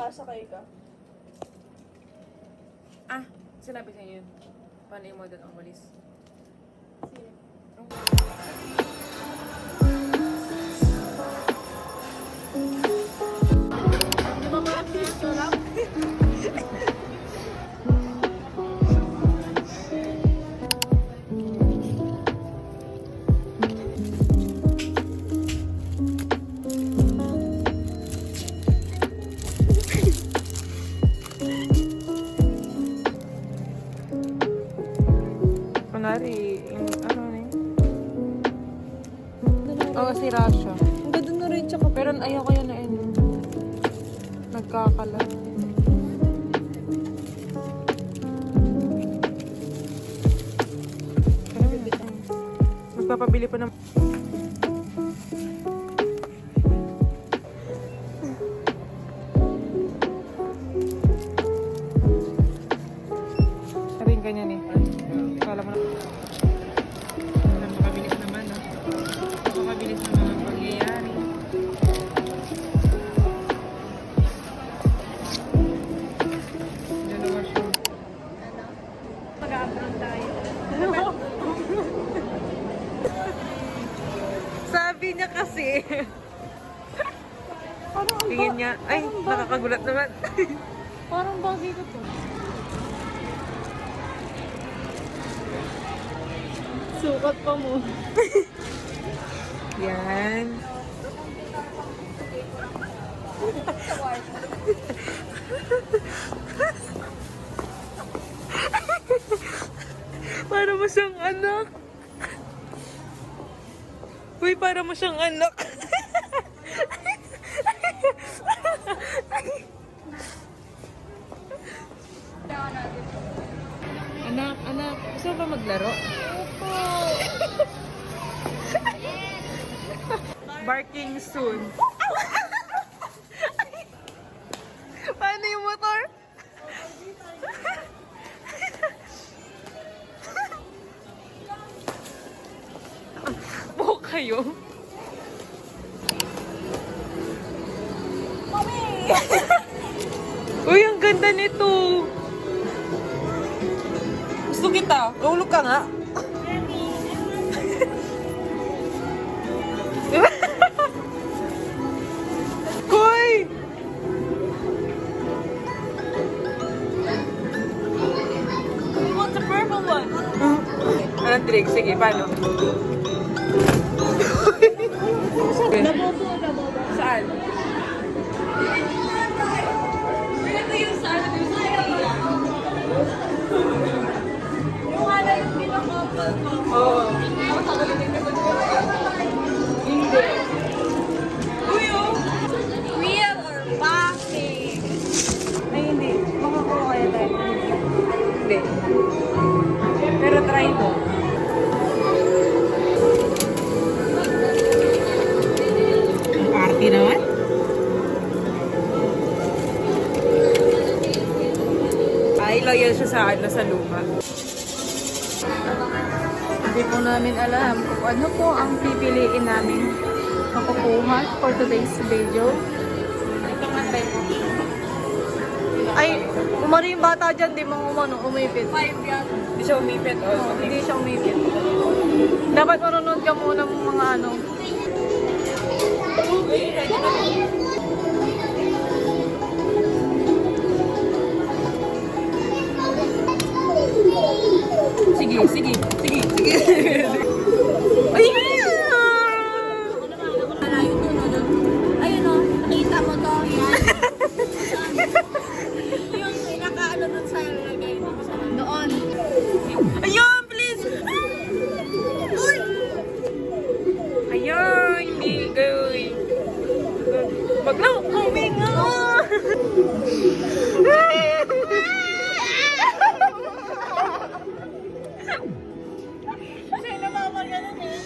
makasakay ka. Ah, sinabi sa inyo yun. Paano yung model ang walis? Sino? Di ba parang picture lang? Kunwari, yung ano na yun? Oo, si Rasha. Ang ganda na rin tsaka. Pero ayoko yun na yun. Nagkakalat. Magpapabili pa naman. Sabihin ganyan eh. Kala mo na. Makabilis naman, no? Makabilis na mga pangyayari. Dalawa siya. Mag-upload tayo. Sabi niya kasi. Tingin niya. Ay, nakakagulat naman. Parang bagay ko to. Sukat pa mo. Yan. Para mo siyang anak. Uy, para mo siyang anak. Anak, anak. Gusto mo ba maglaro? Barking soon. Paano yung motor? Buhok kayo. Uy, ang ganda nito. Gusto kita. Ulog ka nga. Koy! We want the purple one. Anong trick? Sige, paano? Nabobo, nabobo. Saan? Ito yung sa ano, yung sa yung ano yung pinaka-couple ko. Oo. Tapos ako din yung Hindi. Uy, oh! Real or bakit? Ay, hindi. Makakuha kaya tayo. Hindi. Pero try mo. Party naman? Ay, loyal siya sa ano, sa luma. Hindi po namin alam kung ano po ang pipiliin namin makukuha for today's video. Ito nga tayo. Ay, umari yung bata dyan, di mga umipit. 5 yan. Hindi siya umipit. Oo, hindi siya umipit. Dapat marunod ka muna ng mga ano. Sige, sige, sige, sige. Ay! Ayun o, nakita mo to, yan. Yung nakaano dun sa lagay noon. Ayun, please! Uy! Ayun, hindi, gawin. Wag lang, huminga! Kasi namamagalan eh.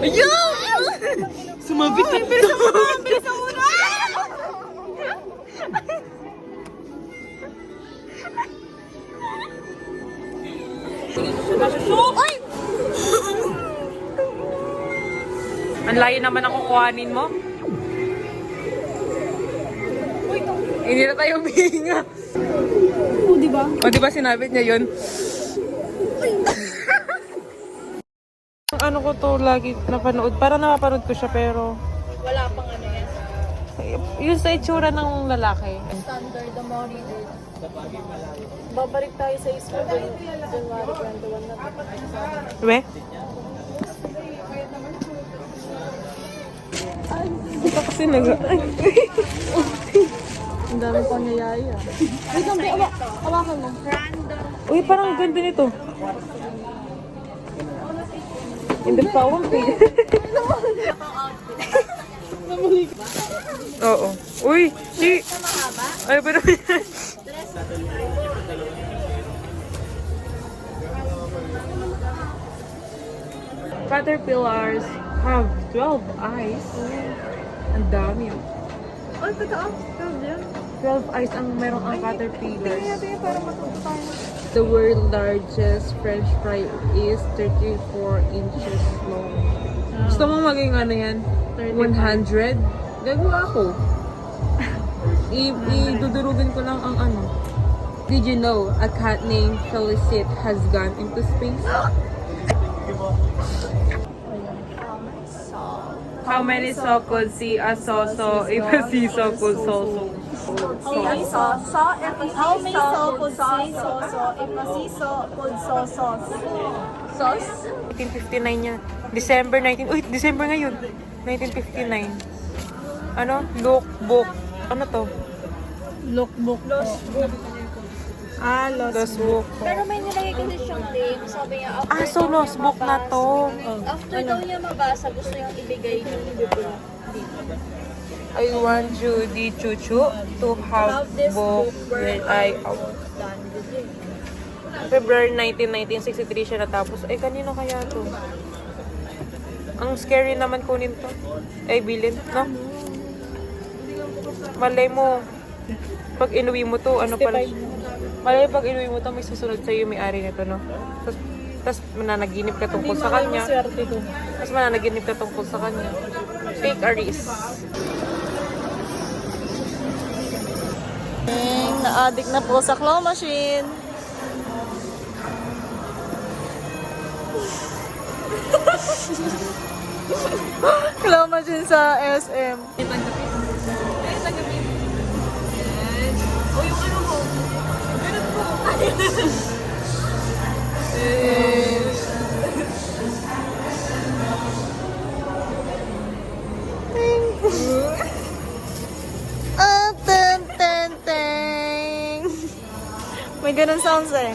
Ayun! Sumabit na. Bilis sa una! Ay! Ang layo naman ang kukuhanin mo. Hindi na tayo humihinga. Oo, di ba? O, di ba sinabi niya yun? Ano ko to lagi napanood. Parang napapanood ko siya pero Wala pang ano yan. yung sa itsura ng lalaki. Standard the modern. Babalik tayo sa school. January 21 na. We? Ito kasi Ang dami pang niyaya. Wait lang, hawakan mo. Uy, parang ganda nito. Hindi pa ako Oo. Uy, si... Ay, pero... Caterpillars have 12 eyes. Ang dami. Oh, totoo. 12 eyes ang merong ang caterpillars. Tingnan para matuto tayo. The world's largest french fry is 34 inches long. Gusto mo maging ano yan? 100? Gagawa ako. Idudurugin ko lang ang ano. Did you know a cat named Felicite has gone into space? How many saw could see a so if a seesaw could so? How many saw could see so if a seesaw could so. Sauce? 1959 yan. December 19... Uy, December ngayon. 1959. Ano? Lookbook. Ano to? Lookbook. Lost book. Pero may nilagay kasi siyang name. Sabi niya, So lost book na to. after daw niya mabasa, gusto niyang ibigay yung dito. I want Judy Chuchu to have book when I Done with it. February 19, 1963 siya natapos. Ay, kanino kaya to? Ang scary naman kunin to. Ay, bilin, no? Malay mo, pag inuwi mo to, ano pala? Malay pag inuwi mo to, may susunod sa'yo yung may-ari nito, no? Tapos mananaginip ka tungkol sa kanya. Tapos mananaginip ka tungkol sa kanya. Take a risk. Na-addict na po sa claw machine. Claw machine sa SM. Ten, ten, ten. May ganun sounds eh.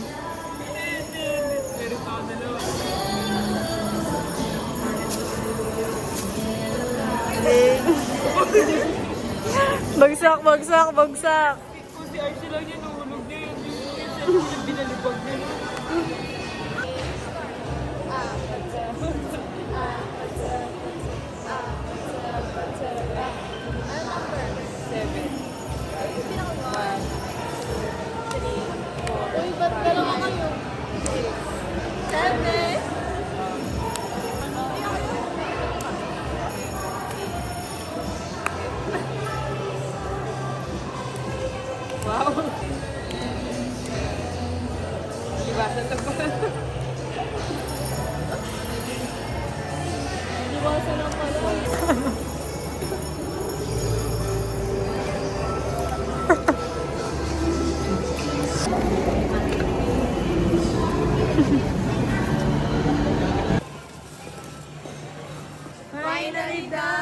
Bagsak, bagsak, bagsak. Si Archie lang yung nahulog niya yung binalibag niya. Uy, ba't dalawa kayo? Seven. Wow! Libasan na pa. Iwasan lang pala. Finally done!